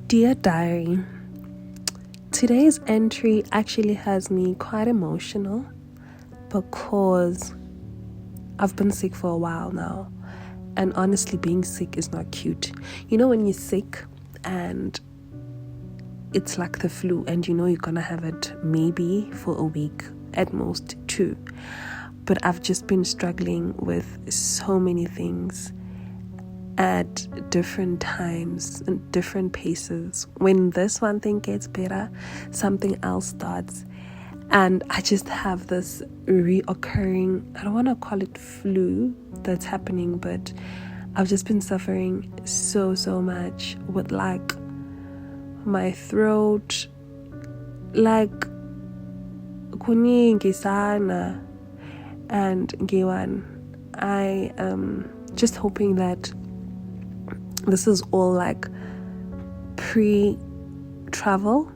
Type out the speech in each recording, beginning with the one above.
Dear Diary, today's entry actually has me quite emotional because I've been sick for a while now, and honestly being sick is not cute. You know when you're sick and it's like the flu and you know you're gonna have it maybe for a week, at most 2, but I've just been struggling with so many things at different times and different paces. When this one thing gets better, something else starts, and I just have this reoccurring, I don't want to call it flu that's happening, but I've just been suffering so much with like my throat, like kuningi sana, and ngiwan. I am just hoping that this is all like pre-travel,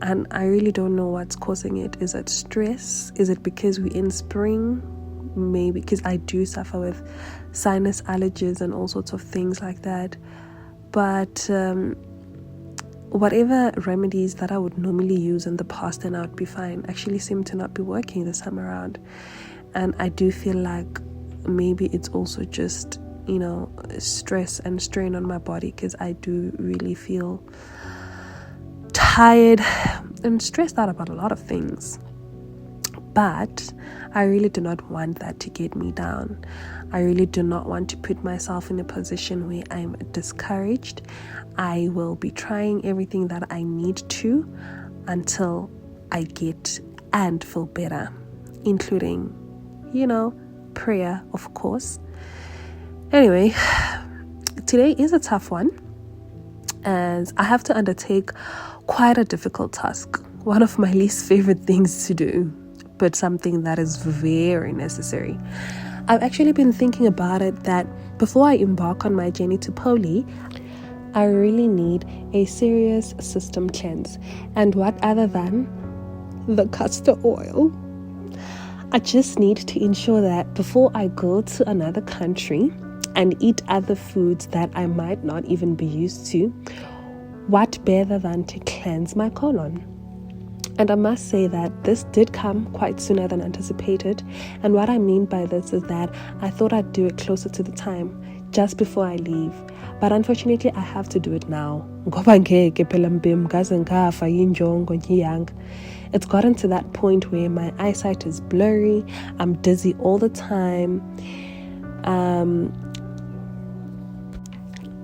and I really don't know what's causing it. Is it stress? Is it because we're in spring? Maybe because I do suffer with sinus allergies and all sorts of things like that. But whatever remedies that I would normally use in the past and I would be fine actually seem to not be working this time around. And I do feel like maybe it's also just, stress and strain on my body, because I do really feel tired and stressed out about a lot of things. But I really do not want that to get me down. I really do not want to put myself in a position where I'm discouraged. I will be trying everything that I need to until I get and feel better, including, prayer, of course. Anyway, today is a tough one, as I have to undertake quite a difficult task. One of my least favorite things to do, but something that is very necessary. I've actually been thinking about it that before I embark on my journey to Poli, I really need a serious system cleanse. And what other than the castor oil? I just need to ensure that before I go to another country and eat other foods that I might not even be used to, what better than to cleanse my colon? And I must say that this did come quite sooner than anticipated. And what I mean by this is that I thought I'd do it closer to the time, just before I leave. But unfortunately, I have to do it now. It's gotten to that point where my eyesight is blurry. I'm dizzy all the time.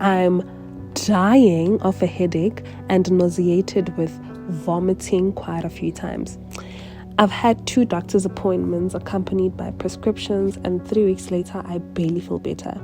I'm dying of a headache and nauseated with vomiting quite a few times. I've had 2 doctor's appointments accompanied by prescriptions, and 3 weeks later I barely feel better.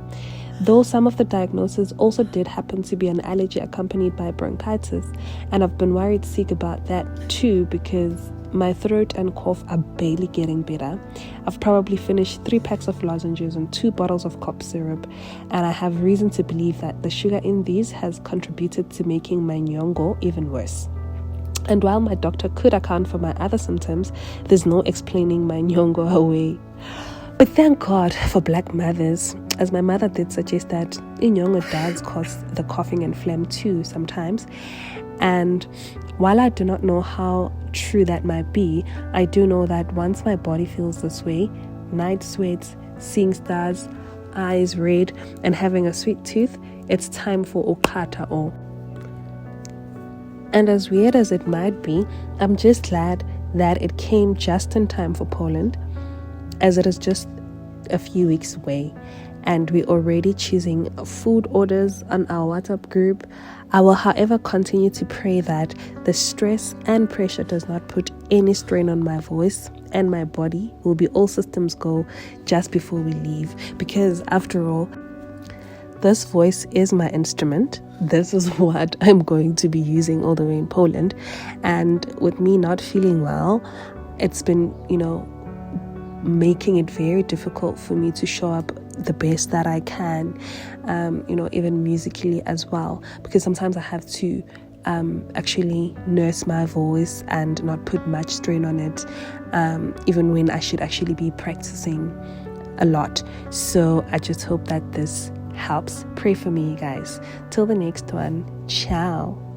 Though some of the diagnoses also did happen to be an allergy accompanied by bronchitis, and I've been worried sick about that too, because my throat and cough are barely getting better. I've probably finished 3 packs of lozenges and 2 bottles of cough syrup, and I have reason to believe that the sugar in these has contributed to making my nyongo even worse. And while my doctor could account for my other symptoms, there's no explaining my nyongo away. But thank God for black mothers, as my mother did suggest that inyongo does cause the coughing and phlegm too sometimes. And while I do not know how true that might be, I do know that once my body feels this way, night sweats, seeing stars, eyes red, and having a sweet tooth, it's time for okata o. And as weird as it might be, I'm just glad that it came just in time for Poland, as it is just a few weeks away. And we're already choosing food orders on our WhatsApp group. I will, however, continue to pray that the stress and pressure does not put any strain on my voice, and my body will be all systems go just before we leave. Because after all, this voice is my instrument. This is what I'm going to be using all the way in Poland. And with me not feeling well, it's been, making it very difficult for me to show up the best that I can, even musically as well, because sometimes I have to actually nurse my voice and not put much strain on it, even when I should actually be practicing a lot. So I just hope that this helps. Pray for me, you guys. Till the next one. Ciao.